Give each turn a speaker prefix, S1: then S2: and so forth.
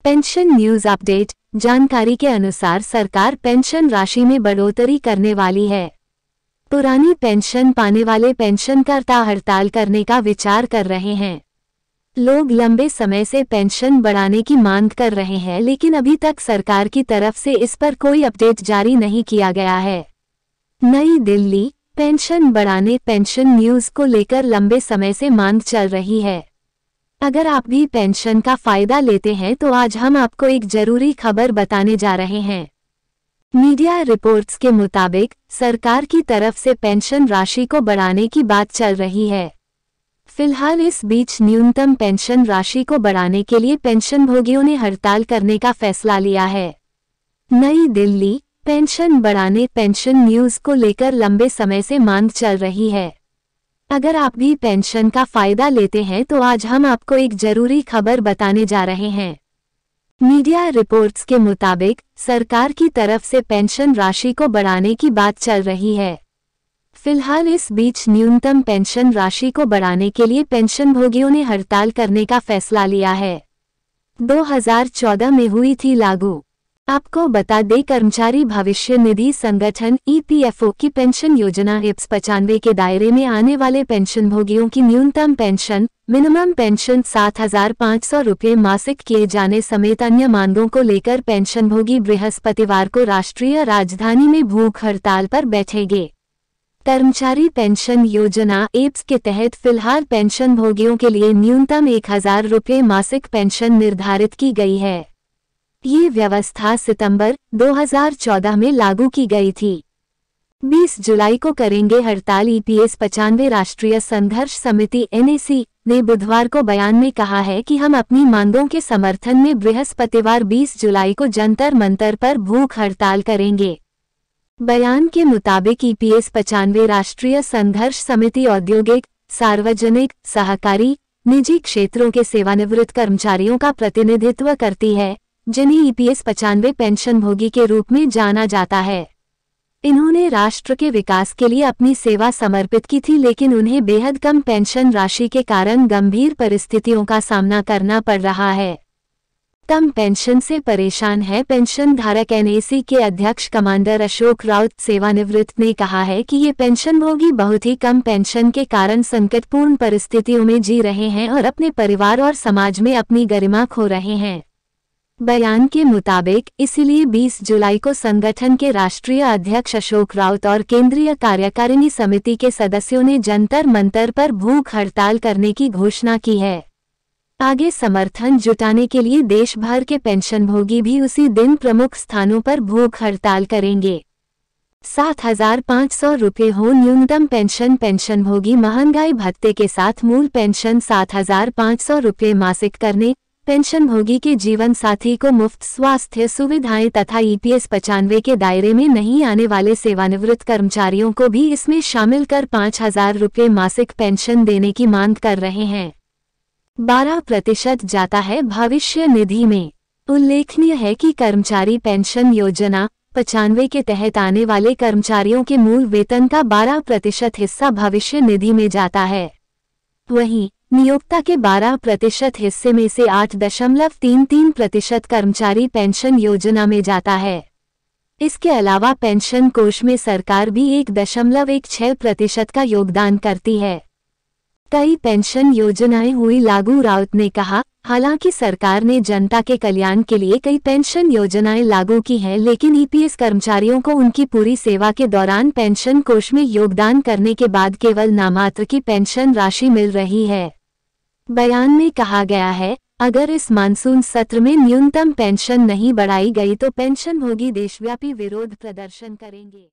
S1: Pension news update. जानकारी के अनुसार सरकार पेंशन राशि में बढ़ोतरी करने वाली है। पुरानी पेंशन पाने वाले पेंशनकर्ता हड़ताल करने का विचार कर रहे हैं। लोग लंबे समय से पेंशन बढ़ाने की मांग कर रहे हैं, लेकिन अभी तक सरकार की तरफ से इस पर कोई अपडेट जारी नहीं किया गया है। नई दिल्ली। पेंशन बढ़ाने पेंशन न्यूज को लेकर लंबे समय से मांग चल रही है। अगर आप भी पेंशन का फायदा लेते हैं तो आज हम आपको एक जरूरी खबर बताने जा रहे हैं। मीडिया रिपोर्ट्स के मुताबिक सरकार की तरफ से पेंशन राशि को बढ़ाने की बात चल रही है। फिलहाल इस बीच न्यूनतम पेंशन राशि को बढ़ाने के लिए पेंशनभोगियों ने हड़ताल करने का फैसला लिया है। नई दिल्ली। पेंशन बढ़ाने पेंशन न्यूज को लेकर लंबे समय से मांग चल रही है। अगर आप भी पेंशन का फायदा लेते हैं तो आज हम आपको एक जरूरी खबर बताने जा रहे हैं। मीडिया रिपोर्ट्स के मुताबिक सरकार की तरफ से पेंशन राशि को बढ़ाने की बात चल रही है। फिलहाल इस बीच न्यूनतम पेंशन राशि को बढ़ाने के लिए पेंशनभोगियों ने हड़ताल करने का फैसला लिया है। 2014 में हुई थी लागू। आपको बता दें, कर्मचारी भविष्य निधि संगठन EPFO की पेंशन योजना IPS 95 के दायरे में आने वाले पेंशनभोगियों की न्यूनतम पेंशन मिनिमम पेंशन 7,500 रुपये मासिक किए जाने समेत अन्य मांगों को लेकर पेंशनभोगी बृहस्पतिवार को राष्ट्रीय राजधानी में भूख हड़ताल पर बैठेंगे। कर्मचारी पेंशन योजना IPS के तहत फिलहाल पेंशनभोगियों के लिए न्यूनतम 1,000 रुपये मासिक पेंशन निर्धारित की गई है। ये व्यवस्था सितंबर 2014 में लागू की गई थी। 20 जुलाई को करेंगे हड़ताल। EPS 95 राष्ट्रीय संघर्ष समिति NAC ने बुधवार को बयान में कहा है कि हम अपनी मांगों के समर्थन में बृहस्पतिवार 20 जुलाई को जंतर मंतर पर भूख हड़ताल करेंगे। बयान के मुताबिक EPS 95 राष्ट्रीय संघर्ष समिति औद्योगिक, सार्वजनिक, सहकारी, निजी क्षेत्रों के सेवानिवृत्त कर्मचारियों का प्रतिनिधित्व करती है, जिन्हें EPS 95 पेंशनभोगी के रूप में जाना जाता है। इन्होंने राष्ट्र के विकास के लिए अपनी सेवा समर्पित की थी, लेकिन उन्हें बेहद कम पेंशन राशि के कारण गंभीर परिस्थितियों का सामना करना पड़ रहा है। कम पेंशन से परेशान है पेंशन धारक। NAC के अध्यक्ष कमांडर अशोक राउत सेवानिवृत्त ने कहा है कि ये पेंशनभोगी बहुत ही कम पेंशन के कारण संकटपूर्ण परिस्थितियों में जी रहे हैं और अपने परिवार और समाज में अपनी गरिमा खो रहे हैं। बयान के मुताबिक इसीलिए 20 जुलाई को संगठन के राष्ट्रीय अध्यक्ष अशोक राउत और केंद्रीय कार्यकारिणी समिति के सदस्यों ने जंतर मंतर पर भूख हड़ताल करने की घोषणा की है। आगे समर्थन जुटाने के लिए देश भर के पेंशनभोगी भी उसी दिन प्रमुख स्थानों पर भूख हड़ताल करेंगे। 7,500 रुपये हो न्यूनतम पेंशन। पेंशनभोगी महंगाई भत्ते के साथ मूल पेंशन 7,500 रुपये मासिक करने, पेंशनभोगी के जीवन साथी को मुफ्त स्वास्थ्य सुविधाएं तथा EPS 95 के दायरे में नहीं आने वाले सेवानिवृत्त कर्मचारियों को भी इसमें शामिल कर 5,000 रुपये मासिक पेंशन देने की मांग कर रहे हैं। 12% जाता है भविष्य निधि में। उल्लेखनीय है कि कर्मचारी पेंशन योजना 95 के तहत आने वाले कर्मचारियों के मूल वेतन का 12% हिस्सा भविष्य निधि में जाता है। वहीं नियोक्ता के 12% हिस्से में से 8.33% कर्मचारी पेंशन योजना में जाता है। इसके अलावा पेंशन कोष में सरकार भी 1.16% का योगदान करती है। कई पेंशन योजनाएं हुई लागू। राउत ने कहा, हालांकि सरकार ने जनता के कल्याण के लिए कई पेंशन योजनाएं लागू की हैं, लेकिन EPS कर्मचारियों को उनकी पूरी सेवा के दौरान पेंशन कोष में योगदान करने के बाद केवल नामात्र की पेंशन राशि मिल रही है। बयान में कहा गया है, अगर इस मानसून सत्र में न्यूनतम पेंशन नहीं बढ़ाई गई तो पेंशनभोगी देशव्यापी विरोध प्रदर्शन करेंगे।